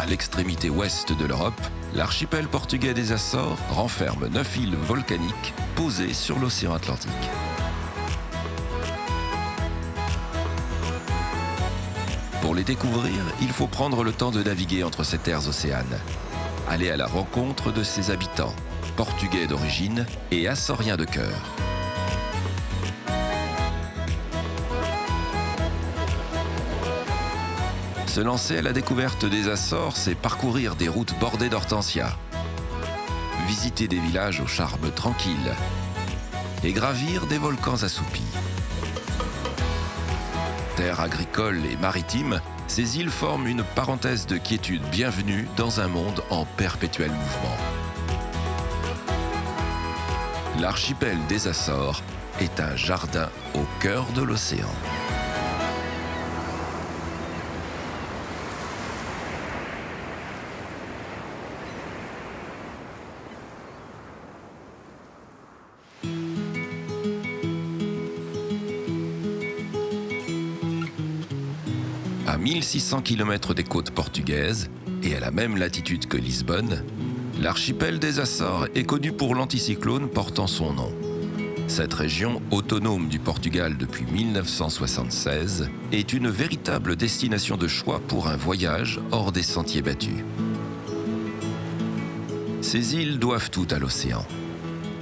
l'extrémité ouest de l'Europe, l'archipel portugais des Açores renferme 9 îles volcaniques posées sur l'océan Atlantique. Pour les découvrir, il faut prendre le temps de naviguer entre ces terres océanes. Aller à la rencontre de ses habitants, portugais d'origine et açoriens de cœur. Se lancer à la découverte des Açores, c'est parcourir des routes bordées d'hortensias, visiter des villages au charme tranquille et gravir des volcans assoupis. Terre agricole et maritime, ces îles forment une parenthèse de quiétude bienvenue dans un monde en perpétuel mouvement. L'archipel des Açores est un jardin au cœur de l'océan. À 1600 km des côtes portugaises et à la même latitude que Lisbonne, l'archipel des Açores est connu pour l'anticyclone portant son nom. Cette région autonome du Portugal depuis 1976 est une véritable destination de choix pour un voyage hors des sentiers battus. Ces îles doivent tout à l'océan.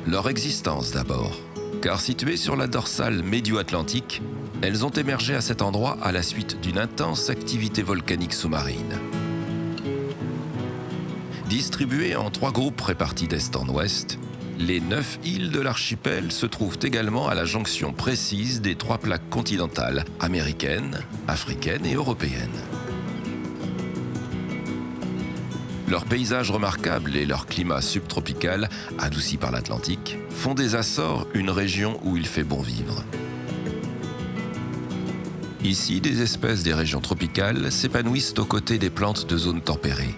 Leur existence d'abord, car situées sur la dorsale médio-atlantique, elles ont émergé à cet endroit à la suite d'une intense activité volcanique sous-marine. Distribuées en 3 groupes répartis d'est en ouest, les 9 îles de l'archipel se trouvent également à la jonction précise des 3 plaques continentales, américaines, africaines et européennes. Leur paysage remarquable et leur climat subtropical, adouci par l'Atlantique, font des Açores une région où il fait bon vivre. Ici, des espèces des régions tropicales s'épanouissent aux côtés des plantes de zones tempérées.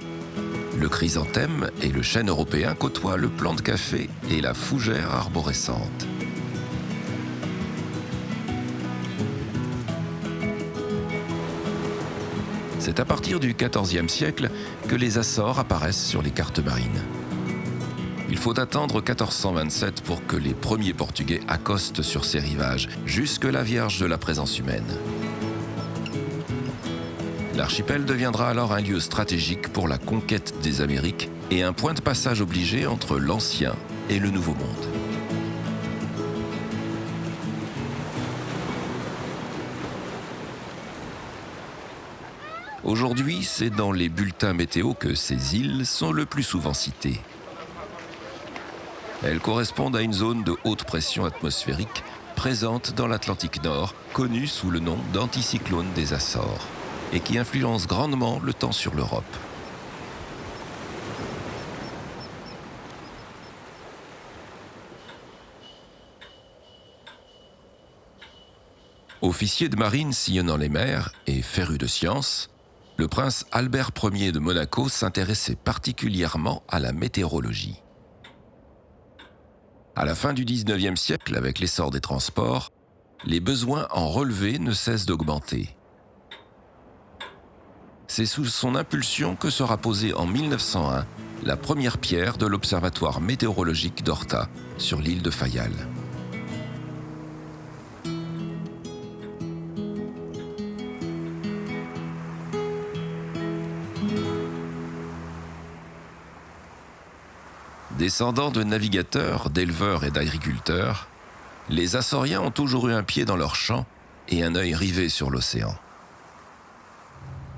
Le chrysanthème et le chêne européen côtoient le plant de café et la fougère arborescente. C'est à partir du XIVe siècle que les Açores apparaissent sur les cartes marines. Il faut attendre 1427 pour que les premiers Portugais accostent sur ces rivages, jusque-là vierges de la présence humaine. L'archipel deviendra alors un lieu stratégique pour la conquête des Amériques et un point de passage obligé entre l'Ancien et le Nouveau Monde. Aujourd'hui, c'est dans les bulletins météo que ces îles sont le plus souvent citées. Elles correspondent à une zone de haute pression atmosphérique présente dans l'Atlantique Nord, connue sous le nom d'anticyclone des Açores, et qui influence grandement le temps sur l'Europe. Officier de marine sillonnant les mers et féru de sciences, le prince Albert Ier de Monaco s'intéressait particulièrement à la météorologie. À la fin du XIXe siècle, avec l'essor des transports, les besoins en relevés ne cessent d'augmenter. C'est sous son impulsion que sera posée en 1901 la première pierre de l'observatoire météorologique d'Horta, sur l'île de Fayal. Descendants de navigateurs, d'éleveurs et d'agriculteurs, les Açoriens ont toujours eu un pied dans leurs champs et un œil rivé sur l'océan.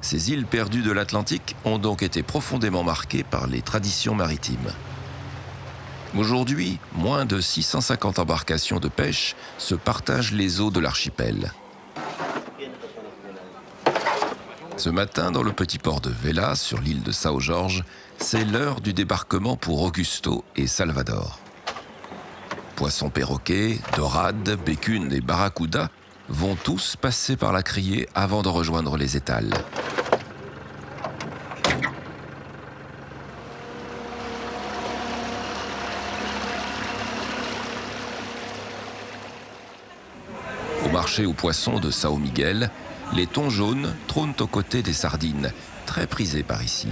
Ces îles perdues de l'Atlantique ont donc été profondément marquées par les traditions maritimes. Aujourd'hui, moins de 650 embarcations de pêche se partagent les eaux de l'archipel. Ce matin, dans le petit port de Vela, sur l'île de São Jorge, c'est l'heure du débarquement pour Augusto et Salvador. Poissons perroquets, dorades, bécunes et barracudas vont tous passer par la criée avant de rejoindre les étals. Au marché aux poissons de São Miguel, les thons jaunes trônent aux côtés des sardines, très prisées par ici.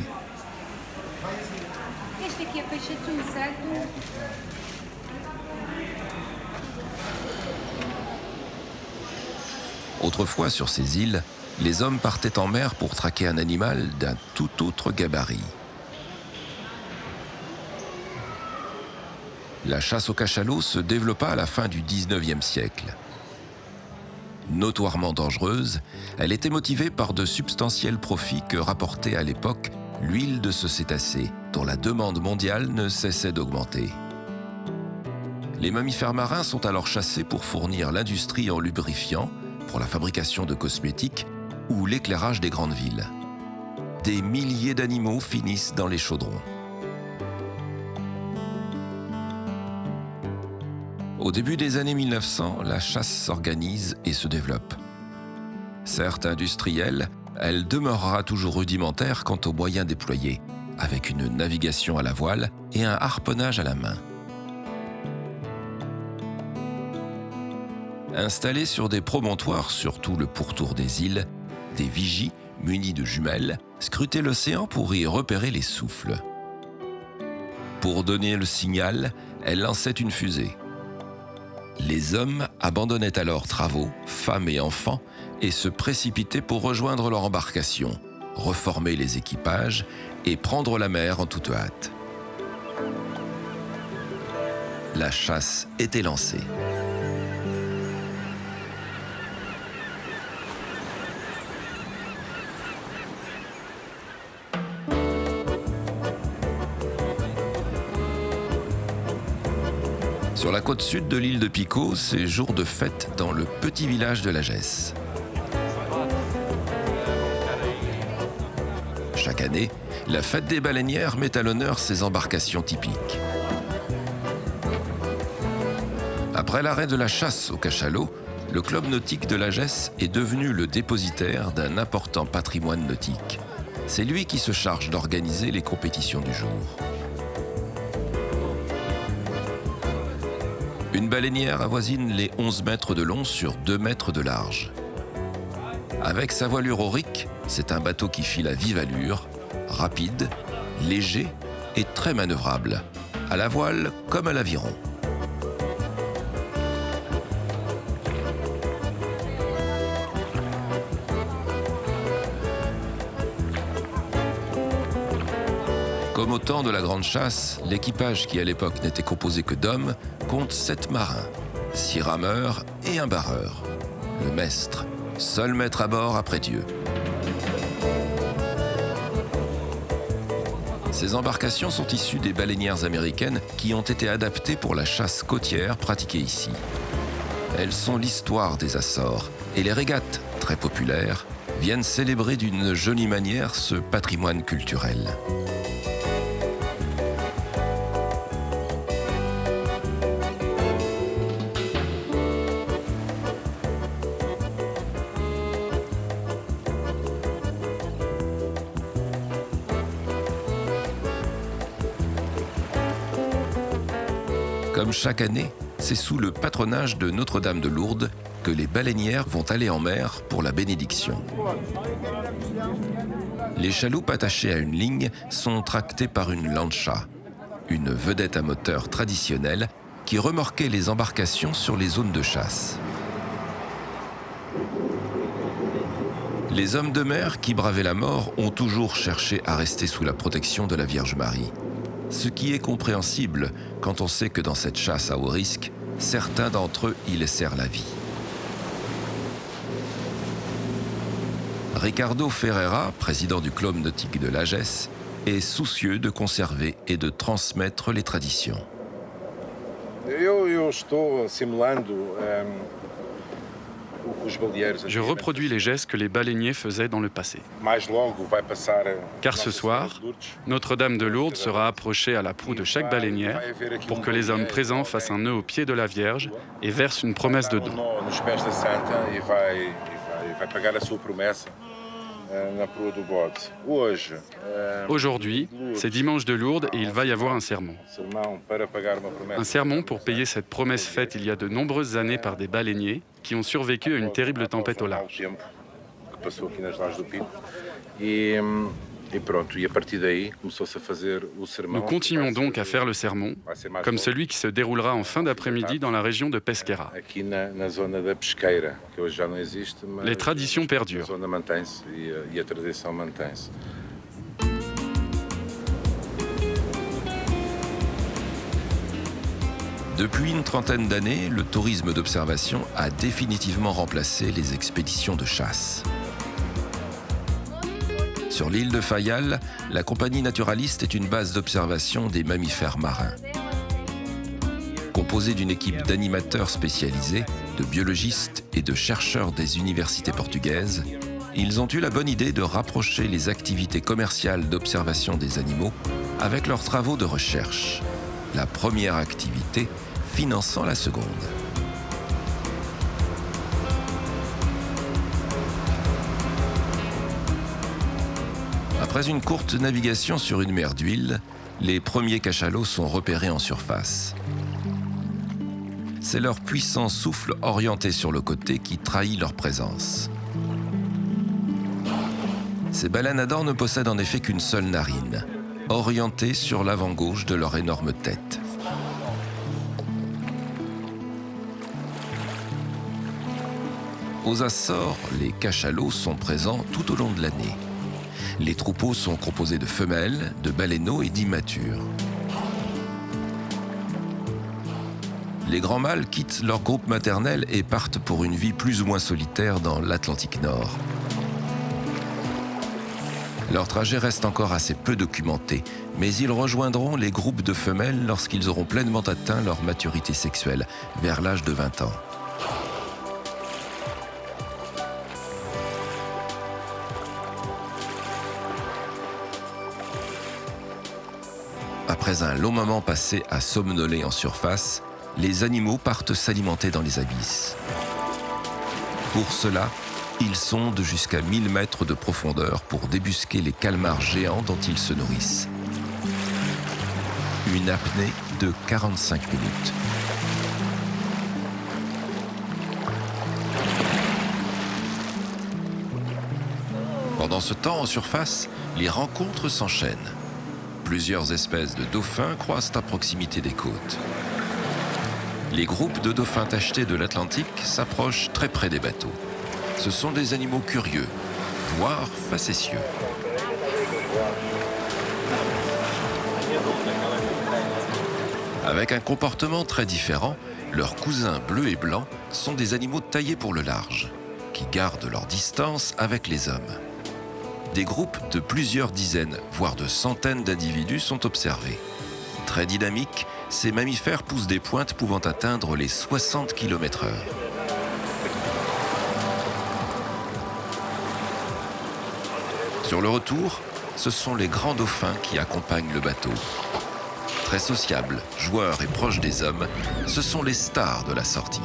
Autrefois, sur ces îles, les hommes partaient en mer pour traquer un animal d'un tout autre gabarit. La chasse au cachalot se développa à la fin du XIXe siècle. Notoirement dangereuse, elle était motivée par de substantiels profits que rapportait à l'époque l'huile de ce cétacé, dont la demande mondiale ne cessait d'augmenter. Les mammifères marins sont alors chassés pour fournir l'industrie en lubrifiant, pour la fabrication de cosmétiques ou l'éclairage des grandes villes. Des milliers d'animaux finissent dans les chaudrons. Au début des années 1900, la chasse s'organise et se développe. Certes industrielle, elle demeurera toujours rudimentaire quant aux moyens déployés, avec une navigation à la voile et un harponnage à la main. Installés sur des promontoires sur tout le pourtour des îles, des vigies, munis de jumelles, scrutaient l'océan pour y repérer les souffles. Pour donner le signal, elle lançait une fusée. Les hommes abandonnaient alors travaux, femmes et enfants, et se précipitaient pour rejoindre leur embarcation, reformer les équipages et prendre la mer en toute hâte. La chasse était lancée. Sur la côte sud de l'île de Picaud, c'est jour de fête dans le petit village de Lagesse. Chaque année, la fête des baleinières met à l'honneur ces embarcations typiques. Après l'arrêt de la chasse au cachalot, le club nautique de Lagesse est devenu le dépositaire d'un important patrimoine nautique. C'est lui qui se charge d'organiser les compétitions du jour. Une baleinière avoisine les 11 mètres de long sur 2 mètres de large. Avec sa voilure aurique, c'est un bateau qui file à vive allure, rapide, léger et très manœuvrable, à la voile comme à l'aviron. Comme au temps de la grande chasse, l'équipage qui à l'époque n'était composé que d'hommes compte 7 marins, 6 rameurs et un barreur. Le mestre, seul maître à bord après Dieu. Ces embarcations sont issues des baleinières américaines qui ont été adaptées pour la chasse côtière pratiquée ici. Elles sont l'histoire des Açores et les régates, très populaires, viennent célébrer d'une jolie manière ce patrimoine culturel. Comme chaque année, c'est sous le patronage de Notre-Dame de Lourdes que les baleinières vont aller en mer pour la bénédiction. Les chaloupes attachées à une ligne sont tractées par une lancha, une vedette à moteur traditionnelle qui remorquait les embarcations sur les zones de chasse. Les hommes de mer qui bravaient la mort ont toujours cherché à rester sous la protection de la Vierge Marie. Ce qui est compréhensible quand on sait que dans cette chasse à haut risque, certains d'entre eux y laissèrent la vie. Ricardo Ferreira, président du club nautique de Lagesse, est soucieux de conserver et de transmettre les traditions. Je reproduis les gestes que les baleiniers faisaient dans le passé. Car ce soir, Notre-Dame de Lourdes sera approchée à la proue de chaque baleinière pour que les hommes présents fassent un nœud au pied de la Vierge et versent une promesse de don. Aujourd'hui, c'est dimanche de Lourdes et il va y avoir un sermon. Un sermon pour payer cette promesse faite il y a de nombreuses années par des baleiniers qui ont survécu à une terrible tempête au large. Nous continuons donc à faire le sermon, comme celui qui se déroulera en fin d'après-midi dans la région de Pesqueira. Les traditions perdurent. Depuis une trentaine d'années, le tourisme d'observation a définitivement remplacé les expéditions de chasse. Sur l'île de Fayal, la compagnie naturaliste est une base d'observation des mammifères marins. Composée d'une équipe d'animateurs spécialisés, de biologistes et de chercheurs des universités portugaises, ils ont eu la bonne idée de rapprocher les activités commerciales d'observation des animaux avec leurs travaux de recherche. La première activité finançant la seconde. Après une courte navigation sur une mer d'huile, les premiers cachalots sont repérés en surface. C'est leur puissant souffle orienté sur le côté qui trahit leur présence. Ces baleines à dents ne possèdent en effet qu'une seule narine, orientée sur l'avant gauche de leur énorme tête. Aux Açores, les cachalots sont présents tout au long de l'année. Les troupeaux sont composés de femelles, de baleineaux et d'immatures. Les grands mâles quittent leur groupe maternel et partent pour une vie plus ou moins solitaire dans l'Atlantique Nord. Leur trajet reste encore assez peu documenté, mais ils rejoindront les groupes de femelles lorsqu'ils auront pleinement atteint leur maturité sexuelle, vers l'âge de 20 ans. Après un long moment passé à somnoler en surface, les animaux partent s'alimenter dans les abysses. Pour cela, ils sondent jusqu'à 1000 mètres de profondeur pour débusquer les calmars géants dont ils se nourrissent. Une apnée de 45 minutes. Pendant ce temps, en surface, les rencontres s'enchaînent. Plusieurs espèces de dauphins croisent à proximité des côtes. Les groupes de dauphins tachetés de l'Atlantique s'approchent très près des bateaux. Ce sont des animaux curieux, voire facétieux. Avec un comportement très différent, leurs cousins bleus et blancs sont des animaux taillés pour le large, qui gardent leur distance avec les hommes. Des groupes de plusieurs dizaines, voire de centaines d'individus sont observés. Très dynamiques, ces mammifères poussent des pointes pouvant atteindre les 60 km/h. Sur le retour, ce sont les grands dauphins qui accompagnent le bateau. Très sociables, joueurs et proches des hommes, ce sont les stars de la sortie.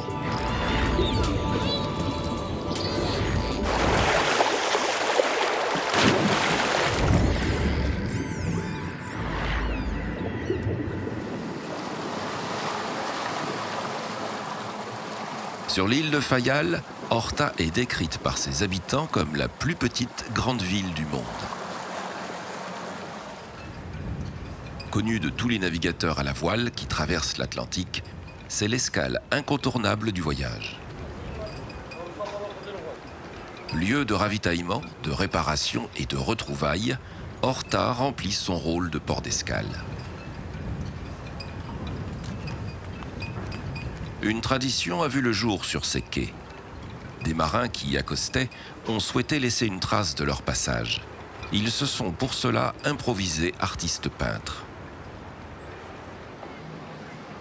Sur l'île de Fayal, Horta est décrite par ses habitants comme la plus petite grande ville du monde. Connue de tous les navigateurs à la voile qui traversent l'Atlantique, c'est l'escale incontournable du voyage. Lieu de ravitaillement, de réparation et de retrouvailles, Horta remplit son rôle de port d'escale. Une tradition a vu le jour sur ces quais. Des marins qui y accostaient ont souhaité laisser une trace de leur passage. Ils se sont pour cela improvisés artistes peintres.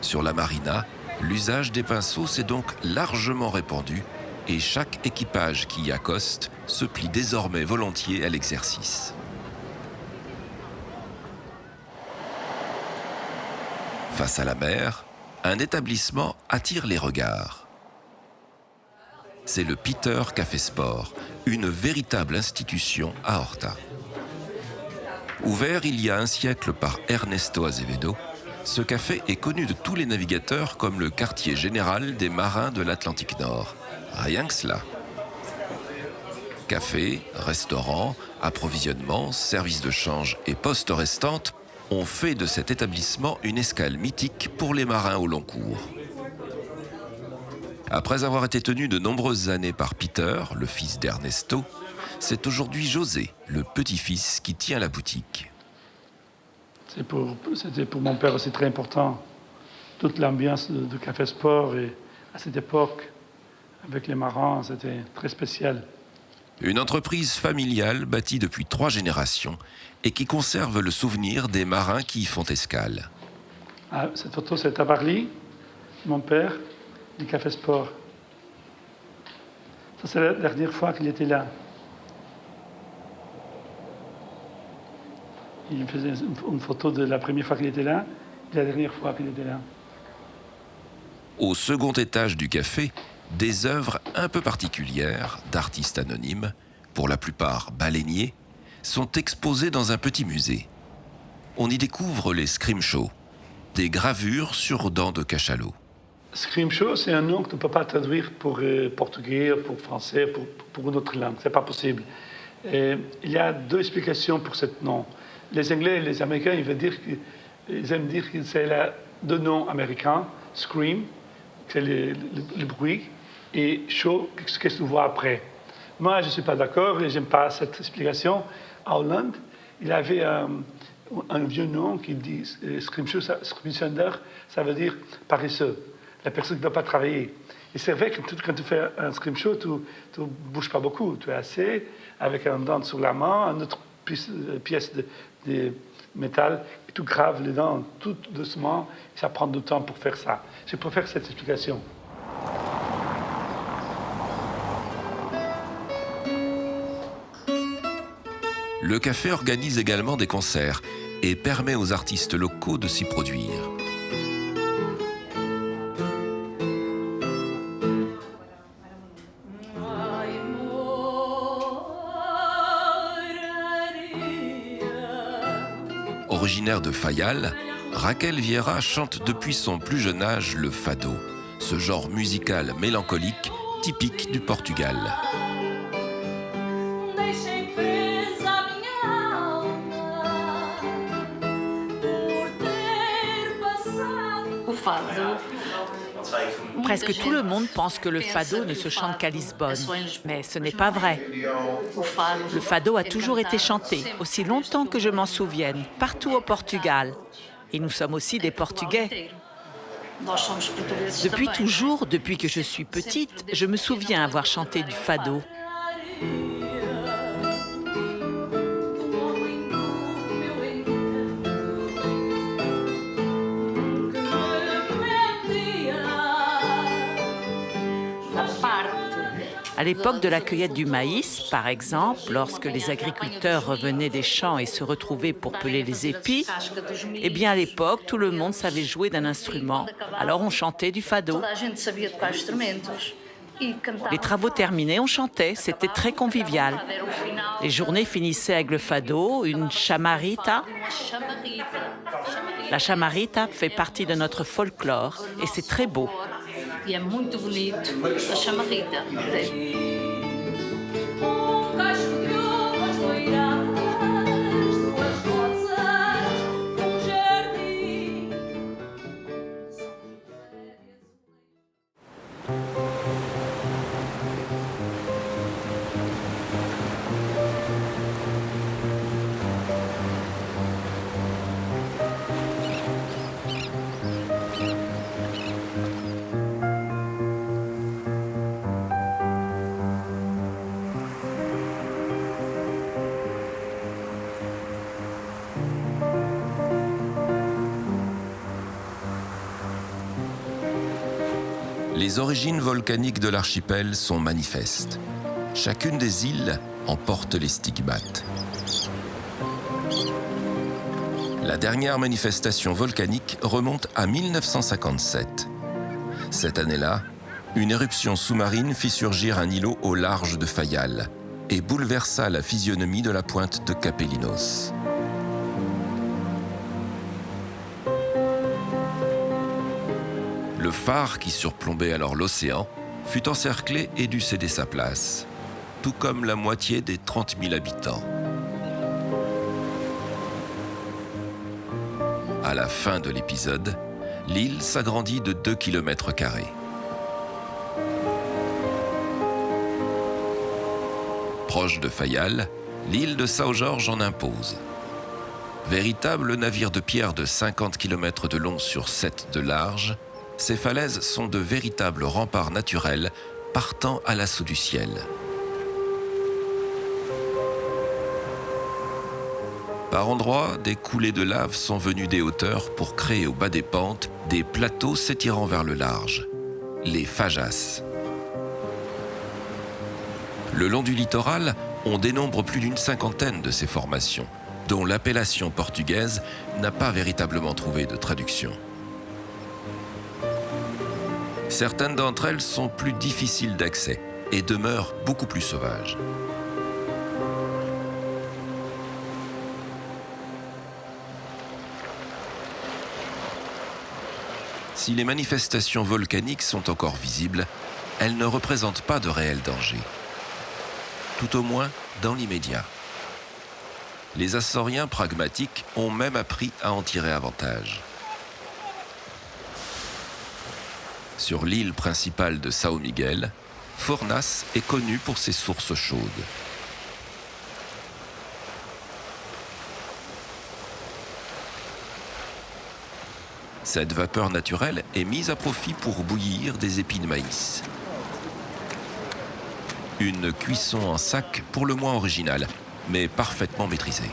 Sur la marina, l'usage des pinceaux s'est donc largement répandu et chaque équipage qui y accoste se plie désormais volontiers à l'exercice. Face à la mer, un établissement attire les regards. C'est le Peter Café Sport, une véritable institution à Horta. Ouvert il y a un siècle par Ernesto Azevedo, ce café est connu de tous les navigateurs comme le quartier général des marins de l'Atlantique Nord. Rien que cela. Café, restaurant, approvisionnement, service de change et poste restante ont fait de cet établissement une escale mythique pour les marins au long cours. Après avoir été tenu de nombreuses années par Peter, le fils d'Ernesto, c'est aujourd'hui José, le petit-fils, qui tient la boutique. C'était pour mon père aussi très important. Toute l'ambiance de Café Sport, et à cette époque, avec les marins, c'était très spécial. Une entreprise familiale bâtie depuis 3 générations et qui conserve le souvenir des marins qui y font escale. Cette photo, c'est à Barly, mon père, du Café Sport. Ça, c'est la dernière fois qu'il était là. Il faisait une photo de la première fois qu'il était là et la dernière fois qu'il était là. Au second étage du café, des œuvres un peu particulières d'artistes anonymes, pour la plupart baleiniers, sont exposées dans un petit musée. On y découvre les scrimshaws, des gravures sur dents de cachalot. Scrimshaw, c'est un nom que tu ne peux pas traduire pour portugais, pour français, pour une autre langue. Ce n'est pas possible. Et il y a 2 explications pour ce nom. Les Anglais et les Américains, ils aiment dire que c'est 2 noms américains, scream, c'est le bruit, et show, qu'est-ce que tu vois après. Moi, je ne suis pas d'accord et je n'aime pas cette explication. En Hollande, il avait un vieux nom qui dit scrimshaw, ça veut dire paresseux, la personne qui ne doit pas travailler. Et c'est vrai que quand tu fais un scrimshaw, tu ne bouges pas beaucoup. Tu es assis avec un dent sur la main, une autre pièce de métal, et tu graves les dents tout doucement. Et ça prend du temps pour faire ça. Je préfère cette explication. Le café organise également des concerts et permet aux artistes locaux de s'y produire. Originaire de Fayal, Raquel Vieira chante depuis son plus jeune âge le fado, ce genre musical mélancolique typique du Portugal. Presque tout le monde pense que le fado ne se chante qu'à Lisbonne, mais ce n'est pas vrai. Le fado a toujours été chanté, aussi longtemps que je m'en souvienne, partout au Portugal. Et nous sommes aussi des Portugais. Depuis toujours, depuis que je suis petite, je me souviens avoir chanté du fado. À l'époque de la cueillette du maïs, par exemple, lorsque les agriculteurs revenaient des champs et se retrouvaient pour peler les épis, eh bien à l'époque, tout le monde savait jouer d'un instrument. Alors on chantait du fado. Les travaux terminés, on chantait, c'était très convivial. Les journées finissaient avec le fado, une chamarita. La chamarita fait partie de notre folklore et c'est très beau. E é muito bonito a chamarrita. Les origines volcaniques de l'archipel sont manifestes. Chacune des îles en porte les stigmates. La dernière manifestation volcanique remonte à 1957. Cette année-là, une éruption sous-marine fit surgir un îlot au large de Fayal et bouleversa la physionomie de la pointe de Capelinos. Le phare qui surplombait alors l'océan fut encerclé et dut céder sa place. tout comme la moitié des 30 000 habitants. À la fin de l'épisode, l'île s'agrandit de 2 km². Proche de Fayal, l'île de São Jorge en impose. Véritable navire de pierre de 50 km de long sur 7 de large, ces falaises sont de véritables remparts naturels partant à l'assaut du ciel. Par endroits, des coulées de lave sont venues des hauteurs pour créer au bas des pentes des plateaux s'étirant vers le large, les fajas. Le long du littoral, on dénombre plus d'une cinquantaine de ces formations, dont l'appellation portugaise n'a pas véritablement trouvé de traduction. Certaines d'entre elles sont plus difficiles d'accès et demeurent beaucoup plus sauvages. Si les manifestations volcaniques sont encore visibles, elles ne représentent pas de réel danger. Tout au moins dans l'immédiat. Les Açoriens pragmatiques ont même appris à en tirer avantage. Sur l'île principale de São Miguel, Furnas est connu pour ses sources chaudes. Cette vapeur naturelle est mise à profit pour bouillir des épis de maïs. Une cuisson en sac pour le moins originale, mais parfaitement maîtrisée.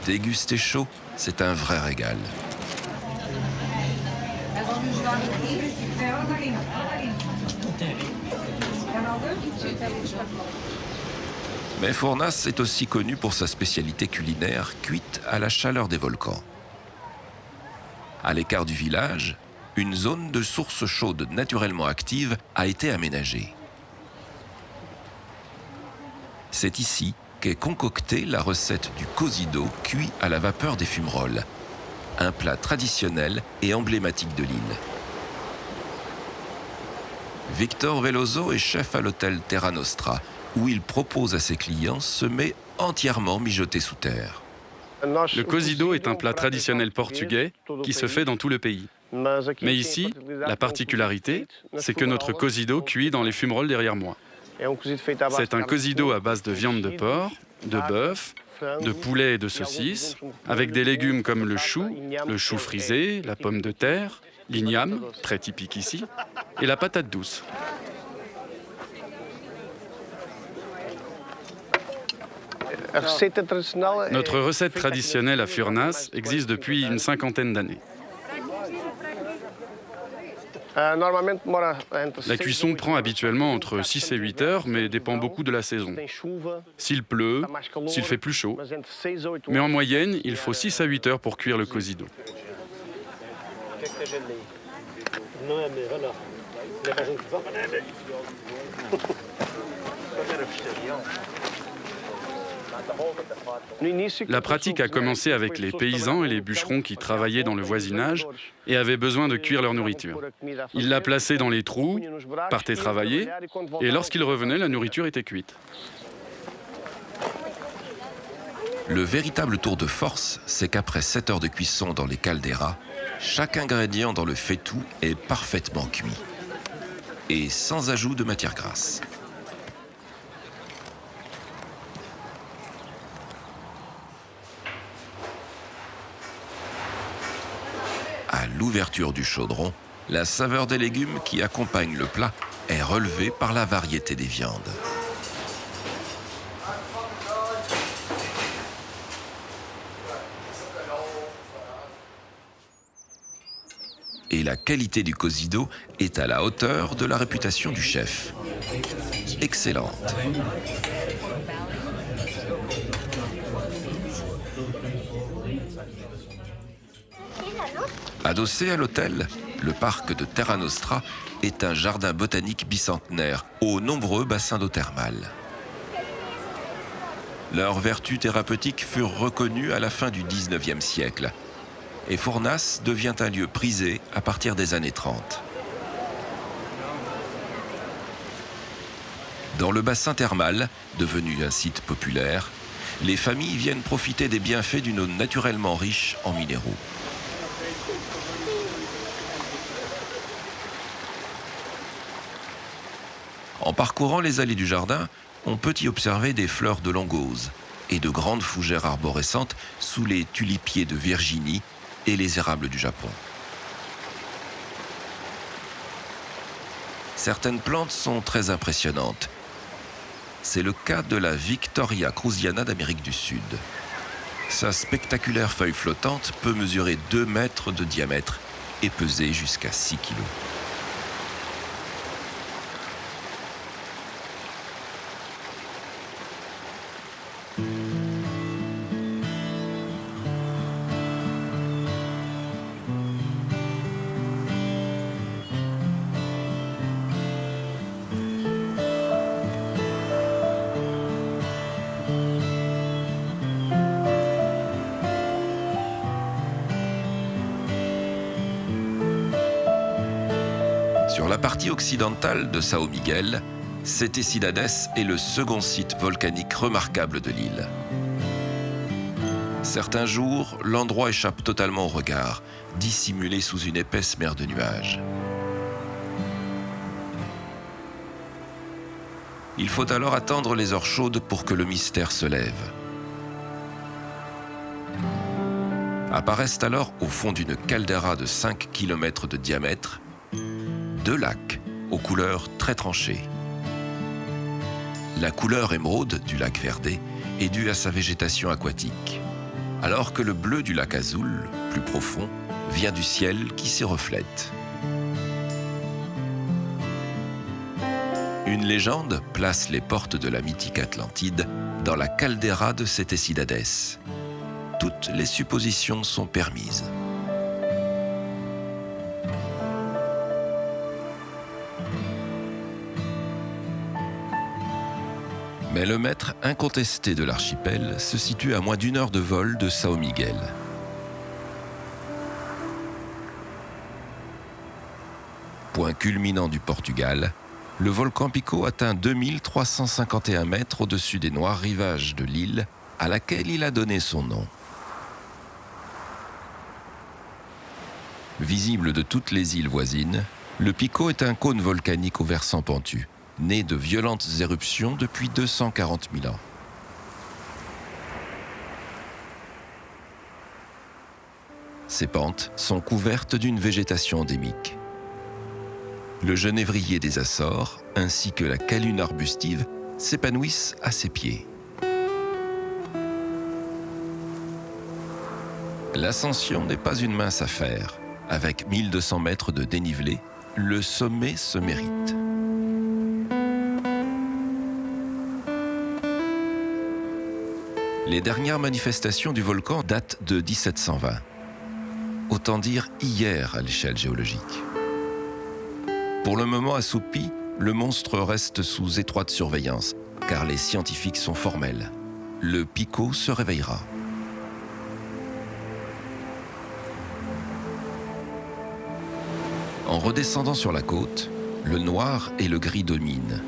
Déguster chaud, c'est un vrai régal. Mais Furnas est aussi connu pour sa spécialité culinaire cuite à la chaleur des volcans. À l'écart du village, une zone de source chaude naturellement active a été aménagée. C'est ici qu'est concoctée la recette du cozido cuit à la vapeur des fumerolles, un plat traditionnel et emblématique de l'île. Victor Veloso est chef à l'hôtel Terra Nostra, où il propose à ses clients ce mets entièrement mijoté sous terre. Le cozido est un plat traditionnel portugais qui se fait dans tout le pays. Mais ici, la particularité, c'est que notre cozido cuit dans les fumerolles derrière moi. C'est un cozido à base de viande de porc, de bœuf, de poulet et de saucisses, avec des légumes comme le chou frisé, la pomme de terre, l'igname, très typique ici, et la patate douce. Notre recette traditionnelle à Furnas existe depuis une cinquantaine d'années. La cuisson prend habituellement entre 6 et 8 heures, mais dépend beaucoup de la saison. S'il pleut, s'il fait plus chaud. Mais en moyenne, il faut 6 à 8 heures pour cuire le cozido. La pratique a commencé avec les paysans et les bûcherons qui travaillaient dans le voisinage et avaient besoin de cuire leur nourriture. Ils la plaçaient dans les trous, partaient travailler, et lorsqu'ils revenaient, la nourriture était cuite. Le véritable tour de force, c'est qu'après 7 heures de cuisson dans les calderas, chaque ingrédient dans le faitout est parfaitement cuit et sans ajout de matière grasse. À l'ouverture du chaudron, la saveur des légumes qui accompagnent le plat est relevée par la variété des viandes. Et la qualité du cozido est à la hauteur de la réputation du chef. Excellente. Adossé à l'hôtel, le parc de Terra Nostra est un jardin botanique bicentenaire aux nombreux bassins d'eau thermale. Leurs vertus thérapeutiques furent reconnues à la fin du XIXe siècle. et Fournas devient un lieu prisé à partir des années 30. Dans le bassin thermal, devenu un site populaire, les familles viennent profiter des bienfaits d'une eau naturellement riche en minéraux. En parcourant les allées du jardin, on peut y observer des fleurs de langose et de grandes fougères arborescentes sous les tulipiers de Virginie et les érables du Japon. Certaines plantes sont très impressionnantes. C'est le cas de la Victoria cruziana d'Amérique du Sud. Sa spectaculaire feuille flottante peut mesurer 2 mètres de diamètre et peser jusqu'à 6 kilos. Sur la partie occidentale de São Miguel, Setessidades est le second site volcanique remarquable de l'île. Certains jours, l'endroit échappe totalement au regard, dissimulé sous une épaisse mer de nuages. Il faut alors attendre les heures chaudes pour que le mystère se lève. Apparaissent alors, au fond d'une caldeira de 5 km de diamètre, 2 lacs aux couleurs très tranchées. La couleur émeraude du lac Verde est due à sa végétation aquatique, alors que le bleu du lac Azul, plus profond, vient du ciel qui s'y reflète. Une légende place les portes de la mythique Atlantide dans la caldeira de Setessidades. Toutes les suppositions sont permises. Mais le maître incontesté de l'archipel se situe à moins d'1 heure de vol de São Miguel. Point culminant du Portugal, le volcan Pico atteint 2351 mètres au-dessus des noirs rivages de l'île à laquelle il a donné son nom. Visible de toutes les îles voisines, le Pico est un cône volcanique au versant pentu, né de violentes éruptions depuis 240 000 ans. Ces pentes sont couvertes d'une végétation endémique. Le genévrier des Açores, ainsi que la calune arbustive, s'épanouissent à ses pieds. L'ascension n'est pas une mince affaire. Avec 1200 mètres de dénivelé, le sommet se mérite. Les dernières manifestations du volcan datent de 1720. Autant dire hier à l'échelle géologique. Pour le moment assoupi, le monstre reste sous étroite surveillance, car les scientifiques sont formels. Le Pico se réveillera. En redescendant sur la côte, le noir et le gris dominent.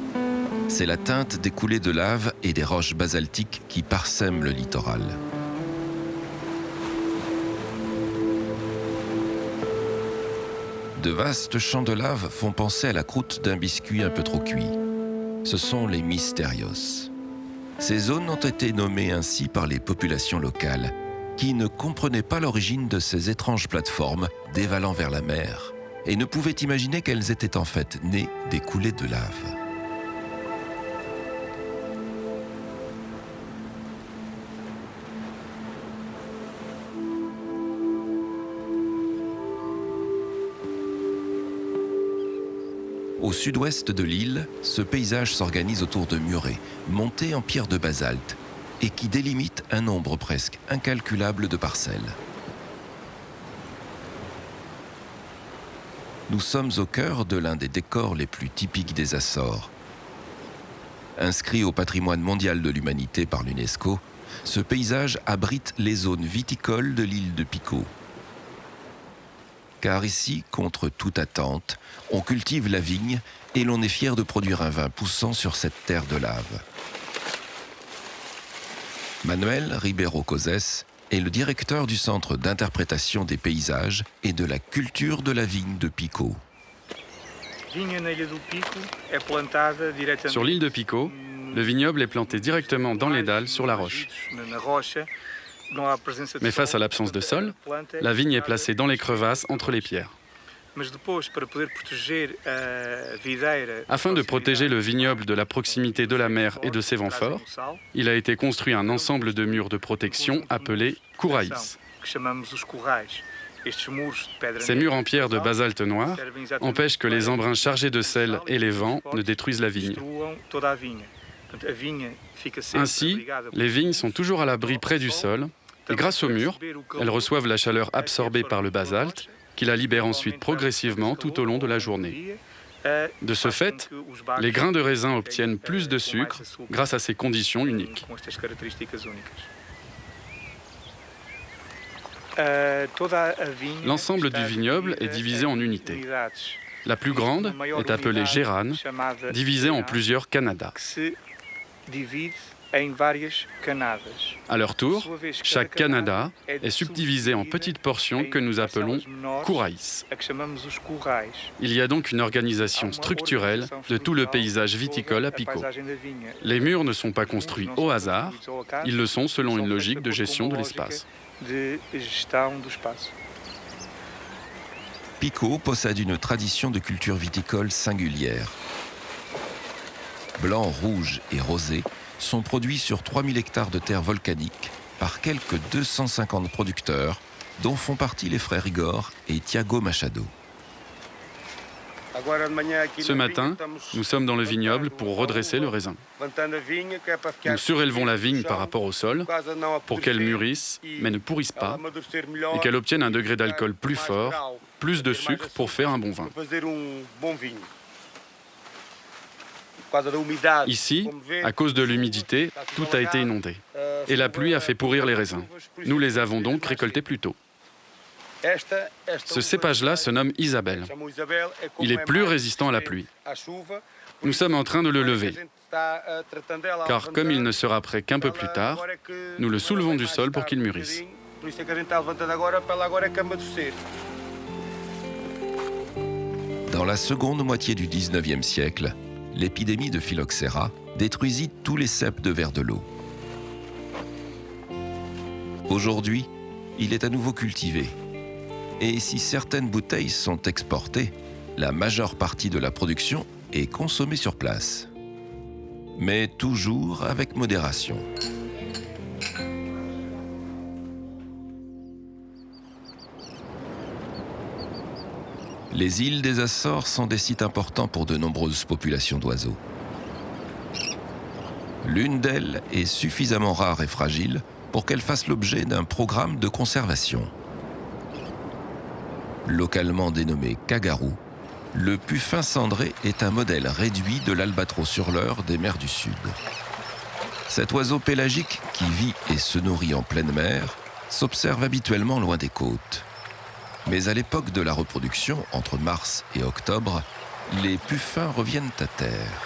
C'est la teinte des coulées de lave et des roches basaltiques qui parsèment le littoral. De vastes champs de lave font penser à la croûte d'un biscuit un peu trop cuit. Ce sont les Mystérios. Ces zones ont été nommées ainsi par les populations locales, qui ne comprenaient pas l'origine de ces étranges plateformes dévalant vers la mer, et ne pouvaient imaginer qu'elles étaient en fait nées des coulées de lave. Au sud-ouest de l'île, ce paysage s'organise autour de murets, montés en pierre de basalte, et qui délimitent un nombre presque incalculable de parcelles. Nous sommes au cœur de l'un des décors les plus typiques des Açores. Inscrit au patrimoine mondial de l'humanité par l'UNESCO, ce paysage abrite les zones viticoles de l'île de Pico. car ici, contre toute attente, on cultive la vigne et l'on est fier de produire un vin poussant sur cette terre de lave. Manuel Ribeiro Cozès est le directeur du Centre d'interprétation des paysages et de la culture de la vigne de Pico. Sur l'île de Pico, le vignoble est planté directement dans les dalles sur la roche. Mais face à l'absence de sol, la vigne est placée dans les crevasses entre les pierres. Afin de protéger le vignoble de la proximité de la mer et de ses vents forts, il a été construit un ensemble de murs de protection appelés couraïs. Ces murs en pierre de basalte noir empêchent que les embruns chargés de sel et les vents ne détruisent la vigne. Ainsi, les vignes sont toujours à l'abri près du sol et grâce aux murs, elles reçoivent la chaleur absorbée par le basalte qui la libère ensuite progressivement tout au long de la journée. De ce fait, les grains de raisin obtiennent plus de sucre grâce à ces conditions uniques. L'ensemble du vignoble est divisé en unités. La plus grande est appelée Gérane, divisée en plusieurs canadas. À leur tour, chaque canada est subdivisé en petites portions que nous appelons couraïs. Il y a donc une organisation structurelle de tout le paysage viticole à Pico. Les murs ne sont pas construits au hasard, ils le sont selon une logique de gestion de l'espace. Pico possède une tradition de culture viticole singulière. Blanc, rouge et rosé sont produits sur 3000 hectares de terre volcanique par quelques 250 producteurs, dont font partie les frères Igor et Tiago Machado. Ce matin, nous sommes dans le vignoble pour redresser le raisin. Nous surélevons la vigne par rapport au sol pour qu'elle mûrisse, mais ne pourrisse pas, et qu'elle obtienne un degré d'alcool plus fort, plus de sucre pour faire un bon vin. Ici, à cause de l'humidité, tout a été inondé. Et la pluie a fait pourrir les raisins. Nous les avons donc récoltés plus tôt. Ce cépage-là se nomme Isabelle. Il est plus résistant à la pluie. Nous sommes en train de le lever. Car comme il ne sera prêt qu'un peu plus tard, nous le soulevons du sol pour qu'il mûrisse. Dans la seconde moitié du 19e siècle, l'épidémie de phylloxéra détruisit tous les ceps de verre de l'eau. Aujourd'hui, il est à nouveau cultivé. Et si certaines bouteilles sont exportées, la majeure partie de la production est consommée sur place. Mais toujours avec modération. Les îles des Açores sont des sites importants pour de nombreuses populations d'oiseaux. L'une d'elles est suffisamment rare et fragile pour qu'elle fasse l'objet d'un programme de conservation. Localement dénommé Kagarou, le puffin cendré est un modèle réduit de l'albatros hurleur des mers du Sud. Cet oiseau pélagique qui vit et se nourrit en pleine mer s'observe habituellement loin des côtes. Mais à l'époque de la reproduction, entre mars et octobre, les puffins reviennent à terre.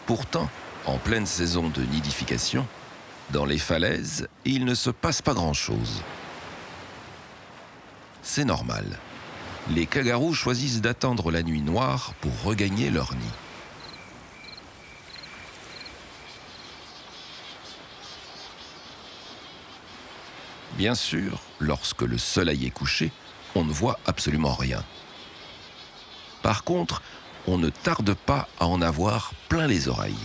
Pourtant, en pleine saison de nidification, dans les falaises, il ne se passe pas grand-chose. C'est normal. Les kagarous choisissent d'attendre la nuit noire pour regagner leur nid. Bien sûr, lorsque le soleil est couché, on ne voit absolument rien. Par contre, on ne tarde pas à en avoir plein les oreilles.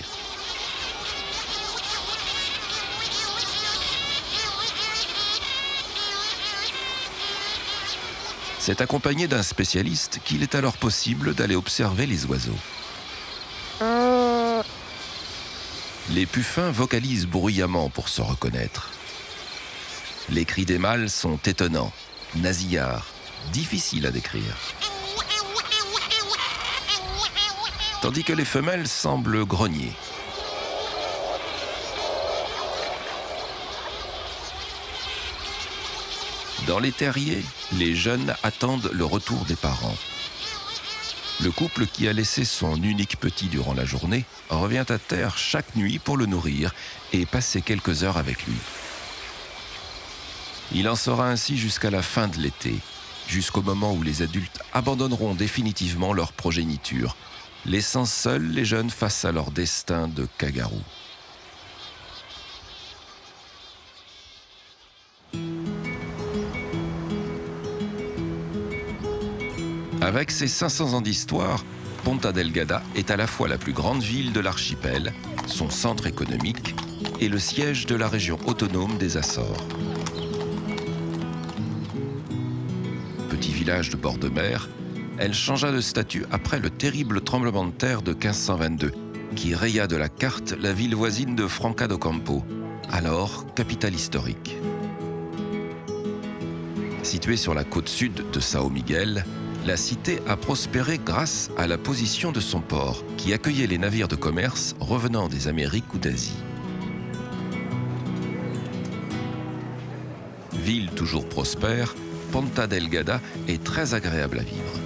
C'est accompagné d'un spécialiste qu'il est alors possible d'aller observer les oiseaux. Les puffins vocalisent bruyamment pour se reconnaître. Les cris des mâles sont étonnants, nasillards, difficiles à décrire. Tandis que les femelles semblent grogner. Dans les terriers, les jeunes attendent le retour des parents. Le couple qui a laissé son unique petit durant la journée revient à terre chaque nuit pour le nourrir et passer quelques heures avec lui. Il en sera ainsi jusqu'à la fin de l'été, jusqu'au moment où les adultes abandonneront définitivement leur progéniture, laissant seuls les jeunes face à leur destin de kangourou. Avec ses 500 ans d'histoire, Ponta Delgada est à la fois la plus grande ville de l'archipel, son centre économique et le siège de la région autonome des Açores. Petit village de bord de mer, elle changea de statut après le terrible tremblement de terre de 1522, qui raya de la carte la ville voisine de Franca do Campo, alors capitale historique. Située sur la côte sud de São Miguel, la cité a prospéré grâce à la position de son port, qui accueillait les navires de commerce revenant des Amériques ou d'Asie. Ville toujours prospère, Ponta Delgada est très agréable à vivre.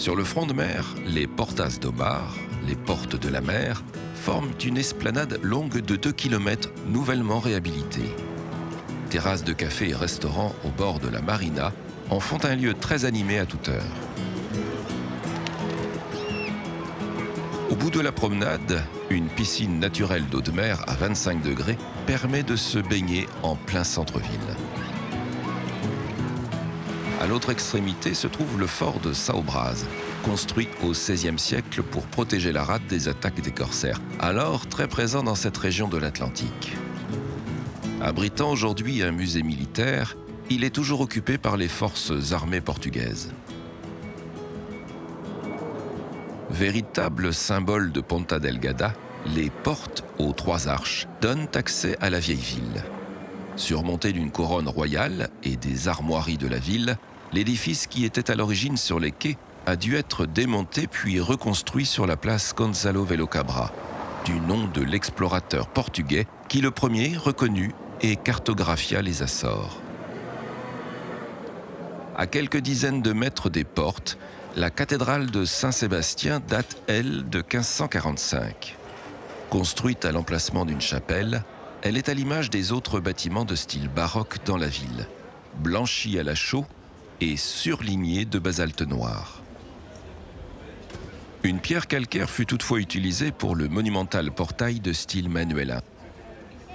Sur le front de mer, les Portas do Mar, les portes de la mer, forment une esplanade longue de 2 km nouvellement réhabilitée. Terrasses de café et restaurants au bord de la marina en font un lieu très animé à toute heure. Au bout de la promenade, une piscine naturelle d'eau de mer à 25 degrés permet de se baigner en plein centre-ville. À l'autre extrémité se trouve le fort de São Brás, construit au XVIe siècle pour protéger la rade des attaques des corsaires, alors très présent dans cette région de l'Atlantique. Abritant aujourd'hui un musée militaire, il est toujours occupé par les forces armées portugaises. Véritable symbole de Ponta Delgada, les portes aux 3 arches donnent accès à la vieille ville. Surmonté d'une couronne royale et des armoiries de la ville, l'édifice qui était à l'origine sur les quais a dû être démonté puis reconstruit sur la place Gonçalo Velocabra, du nom de l'explorateur portugais qui le premier reconnut et cartographia les Açores. À quelques dizaines de mètres des portes, la cathédrale de Saint-Sébastien date, elle, de 1545. Construite à l'emplacement d'une chapelle, elle est à l'image des autres bâtiments de style baroque dans la ville, blanchie à la chaux et surlignée de basalte noir. Une pierre calcaire fut toutefois utilisée pour le monumental portail de style manuelin.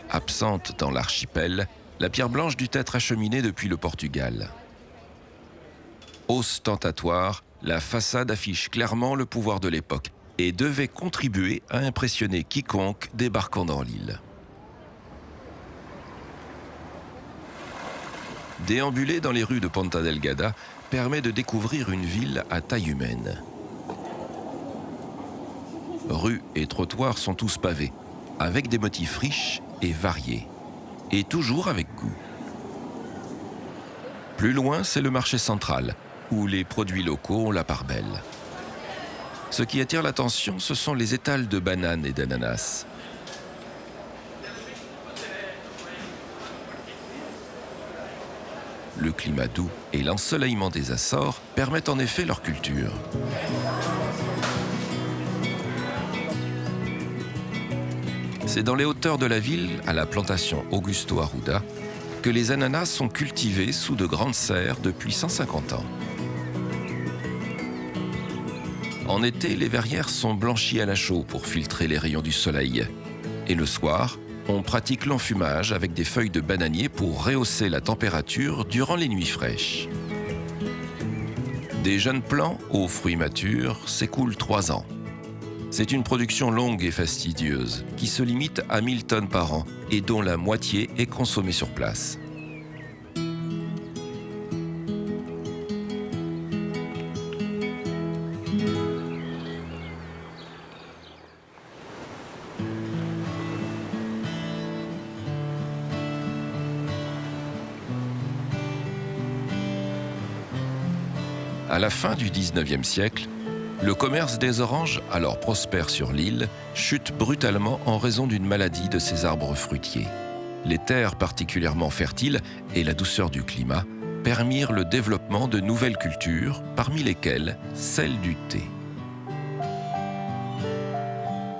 Absente dans l'archipel, la pierre blanche dut être acheminée depuis le Portugal. Ostentatoire, la façade affiche clairement le pouvoir de l'époque et devait contribuer à impressionner quiconque débarquant dans l'île. Déambuler dans les rues de Ponta Delgada permet de découvrir une ville à taille humaine. Rues et trottoirs sont tous pavés, avec des motifs riches et variés, et toujours avec goût. Plus loin, c'est le marché central, où les produits locaux ont la part belle. Ce qui attire l'attention, ce sont les étals de bananes et d'ananas. Le climat doux et l'ensoleillement des Açores permettent en effet leur culture. C'est dans les hauteurs de la ville, à la plantation Augusto Arruda, que les ananas sont cultivés sous de grandes serres depuis 150 ans. En été, les verrières sont blanchies à la chaux pour filtrer les rayons du soleil. Et le soir, on pratique l'enfumage avec des feuilles de bananier pour rehausser la température durant les nuits fraîches. Des jeunes plants aux fruits matures s'écoulent 3 ans. C'est une production longue et fastidieuse qui se limite à 1000 tonnes par an et dont la moitié est consommée sur place. À la fin du XIXe siècle, le commerce des oranges, alors prospère sur l'île, chute brutalement en raison d'une maladie de ces arbres fruitiers. Les terres particulièrement fertiles et la douceur du climat permirent le développement de nouvelles cultures, parmi lesquelles celle du thé.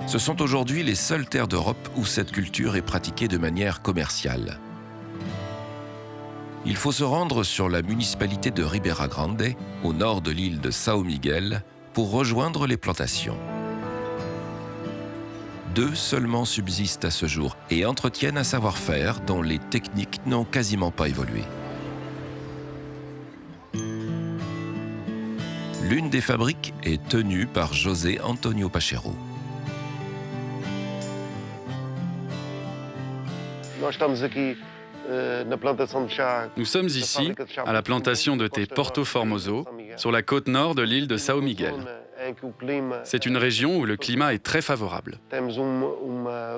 Ce sont aujourd'hui les seules terres d'Europe où cette culture est pratiquée de manière commerciale. Il faut se rendre sur la municipalité de Ribeira Grande, au nord de l'île de São Miguel, pour rejoindre les plantations. 2 seulement subsistent à ce jour et entretiennent un savoir-faire dont les techniques n'ont quasiment pas évolué. L'une des fabriques est tenue par José Antonio Pacheiro. Nous sommes ici, à la plantation de thé Porto Formoso, sur la côte nord de l'île de São Miguel. C'est une région où le climat est très favorable.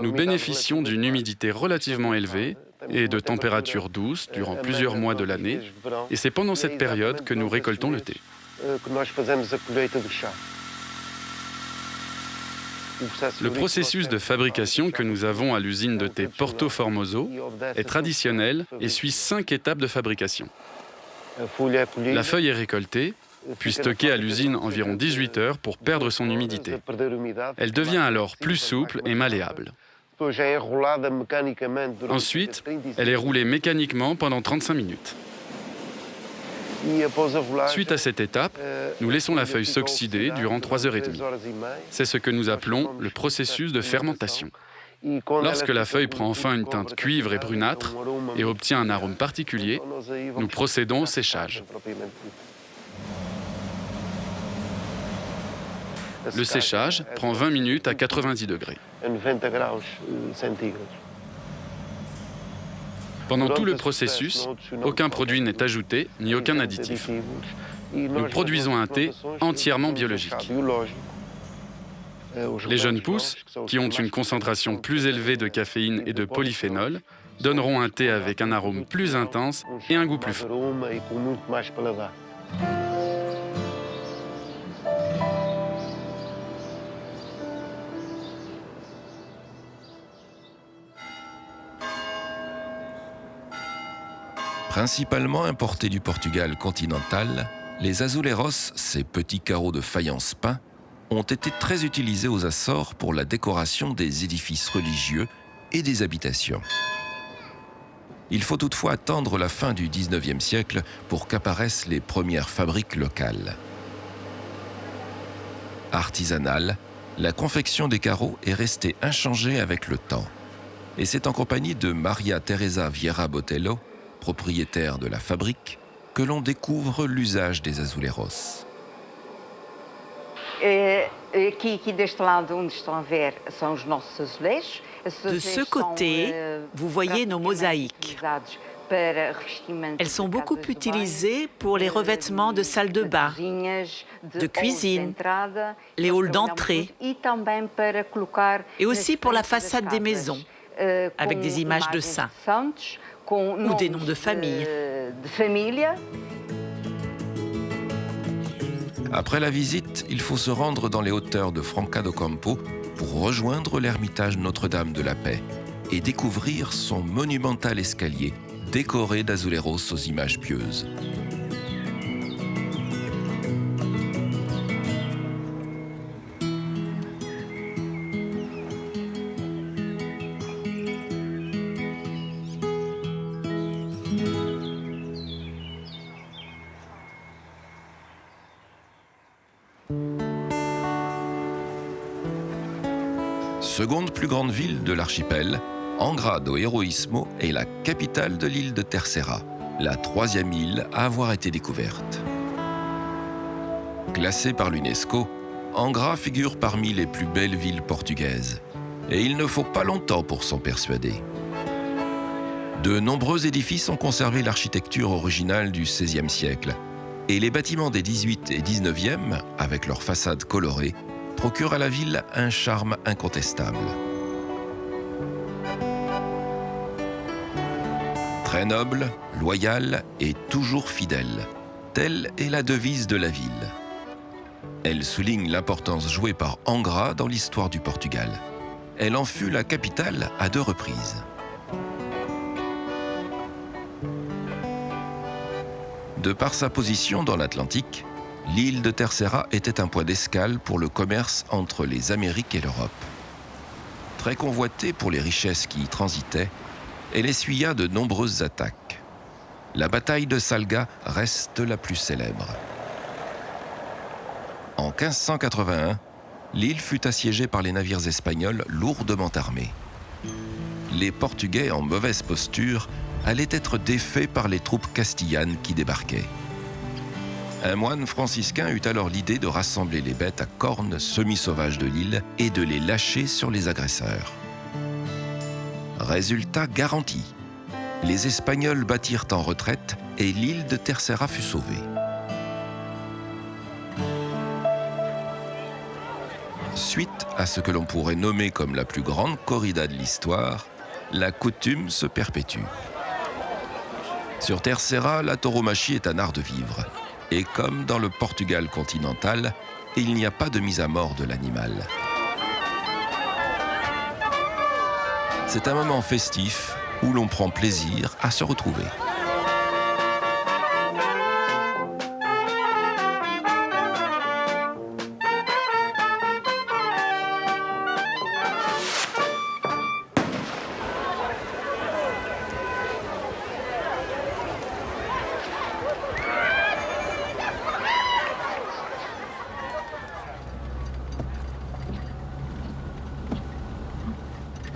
Nous bénéficions d'une humidité relativement élevée et de températures douces durant plusieurs mois de l'année, et c'est pendant cette période que nous récoltons le thé. Le processus de fabrication que nous avons à l'usine de thé Porto Formoso est traditionnel et suit 5 étapes de fabrication. La feuille est récoltée, puis stockée à l'usine environ 18 heures pour perdre son humidité. Elle devient alors plus souple et malléable. Ensuite, elle est roulée mécaniquement pendant 35 minutes. Suite à cette étape, nous laissons la feuille s'oxyder durant 3h30. C'est ce que nous appelons le processus de fermentation. Lorsque la feuille prend enfin une teinte cuivre et brunâtre et obtient un arôme particulier, nous procédons au séchage. Le séchage prend 20 minutes à 90 degrés. Pendant tout le processus, aucun produit n'est ajouté, ni aucun additif. Nous produisons un thé entièrement biologique. Les jeunes pousses, qui ont une concentration plus élevée de caféine et de polyphénol, donneront un thé avec un arôme plus intense et un goût plus fort. Principalement importés du Portugal continental, les azuleiros, ces petits carreaux de faïence peints, ont été très utilisés aux Açores pour la décoration des édifices religieux et des habitations. Il faut toutefois attendre la fin du XIXe siècle pour qu'apparaissent les premières fabriques locales. Artisanale, la confection des carreaux est restée inchangée avec le temps. Et c'est en compagnie de Maria Teresa Vieira Botelho, propriétaire de la fabrique, que l'on découvre l'usage des azuleiros. De ce côté, vous voyez nos mosaïques. Elles sont beaucoup utilisées pour les revêtements de salles de bain, de cuisine, les halls d'entrée et aussi pour la façade des maisons, avec des images de saints ou des noms de famille. Après la visite, il faut se rendre dans les hauteurs de Franca do Campo pour rejoindre l'ermitage Notre-Dame de la Paix et découvrir son monumental escalier décoré d'azuleiros aux images pieuses. Seconde plus grande ville de l'archipel, Angra do Heroísmo est la capitale de l'île de Terceira, la 3e île à avoir été découverte. Classée par l'UNESCO, Angra figure parmi les plus belles villes portugaises. Et il ne faut pas longtemps pour s'en persuader. De nombreux édifices ont conservé l'architecture originale du XVIe siècle. Et les bâtiments des 18 et 19e, avec leurs façades colorées, procurent à la ville un charme incontestable. Très noble, loyale et toujours fidèle, telle est la devise de la ville. Elle souligne l'importance jouée par Angra dans l'histoire du Portugal. Elle en fut la capitale à 2 reprises. De par sa position dans l'Atlantique, l'île de Terceira était un point d'escale pour le commerce entre les Amériques et l'Europe. Très convoitée pour les richesses qui y transitaient, elle essuya de nombreuses attaques. La bataille de Salga reste la plus célèbre. En 1581, l'île fut assiégée par les navires espagnols lourdement armés. Les Portugais, en mauvaise posture, allaient être défaits par les troupes castillanes qui débarquaient. Un moine franciscain eut alors l'idée de rassembler les bêtes à cornes semi-sauvages de l'île et de les lâcher sur les agresseurs. Résultat garanti. Les Espagnols battirent en retraite et l'île de Terceira fut sauvée. Suite à ce que l'on pourrait nommer comme la plus grande corrida de l'histoire, la coutume se perpétue. Sur Terceira, la tauromachie est un art de vivre. Et comme dans le Portugal continental, il n'y a pas de mise à mort de l'animal. C'est un moment festif où l'on prend plaisir à se retrouver.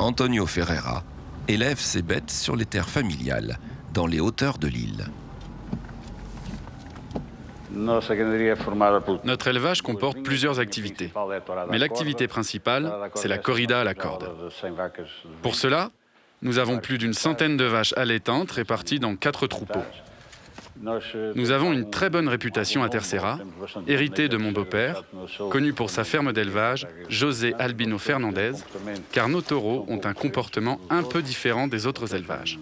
Antonio Ferreira élève ses bêtes sur les terres familiales, dans les hauteurs de l'île. Notre élevage comporte plusieurs activités, mais l'activité principale, c'est la corrida à la corde. Pour cela, nous avons plus d'une centaine de vaches allaitantes réparties dans 4 troupeaux. Nous avons une très bonne réputation à Terceira, héritée de mon beau-père, connu pour sa ferme d'élevage, José Albino Fernandez, car nos taureaux ont un comportement un peu différent des autres élevages.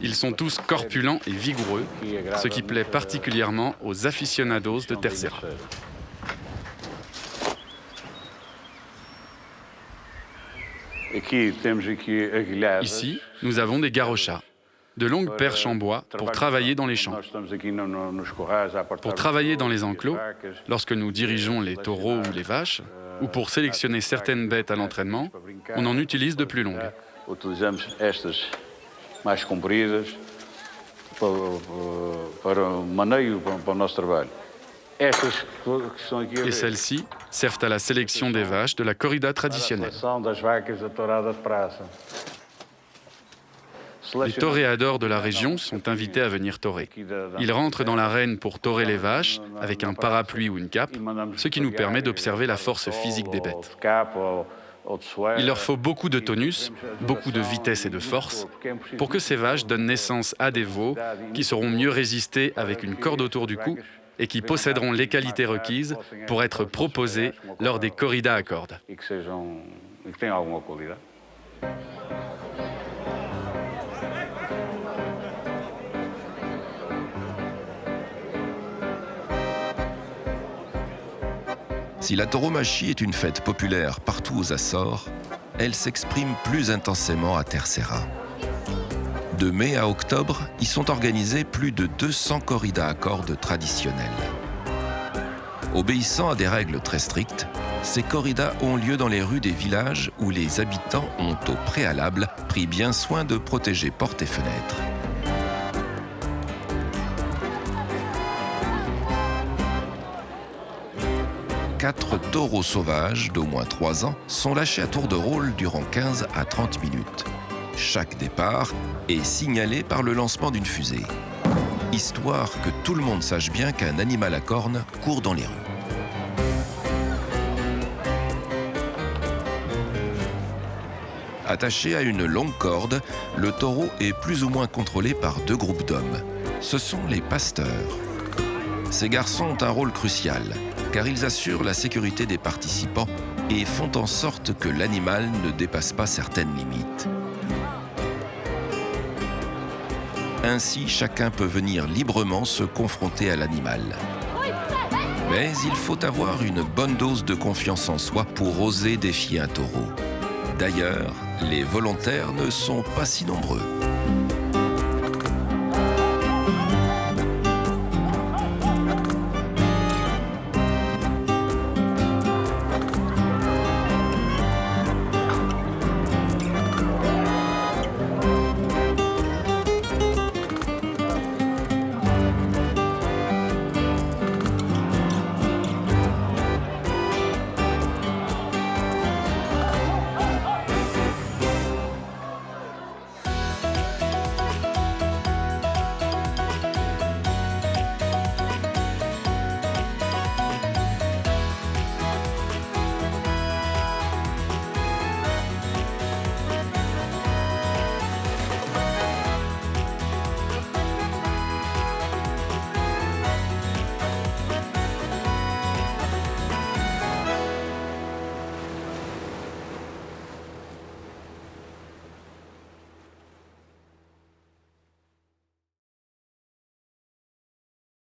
Ils sont tous corpulents et vigoureux, ce qui plaît particulièrement aux aficionados de Terceira. Ici, nous avons des garrochas, de longues perches en bois pour travailler dans les champs. Pour travailler dans les enclos, lorsque nous dirigeons les taureaux ou les vaches, ou pour sélectionner certaines bêtes à l'entraînement, on en utilise de plus longues. Et celles-ci servent à la sélection des vaches de la corrida traditionnelle. Les toréadors de la région sont invités à venir torer. Ils rentrent dans l'arène pour torer les vaches avec un parapluie ou une cape, ce qui nous permet d'observer la force physique des bêtes. Il leur faut beaucoup de tonus, beaucoup de vitesse et de force pour que ces vaches donnent naissance à des veaux qui sauront mieux résister avec une corde autour du cou et qui posséderont les qualités requises pour être proposés lors des corridas à cordes. Si la tauromachie est une fête populaire partout aux Açores, elle s'exprime plus intensément à Terceira. De mai à octobre, y sont organisées plus de 200 corridas à cordes traditionnelles. Obéissant à des règles très strictes, ces corridas ont lieu dans les rues des villages où les habitants ont au préalable pris bien soin de protéger portes et fenêtres. Quatre taureaux sauvages d'au moins 3 ans sont lâchés à tour de rôle durant 15 à 30 minutes. Chaque départ est signalé par le lancement d'une fusée, histoire que tout le monde sache bien qu'un animal à cornes court dans les rues. Attaché à une longue corde, le taureau est plus ou moins contrôlé par 2 groupes d'hommes. Ce sont les pasteurs. Ces garçons ont un rôle crucial, car ils assurent la sécurité des participants et font en sorte que l'animal ne dépasse pas certaines limites. Ainsi, chacun peut venir librement se confronter à l'animal. Mais il faut avoir une bonne dose de confiance en soi pour oser défier un taureau. D'ailleurs, les volontaires ne sont pas si nombreux.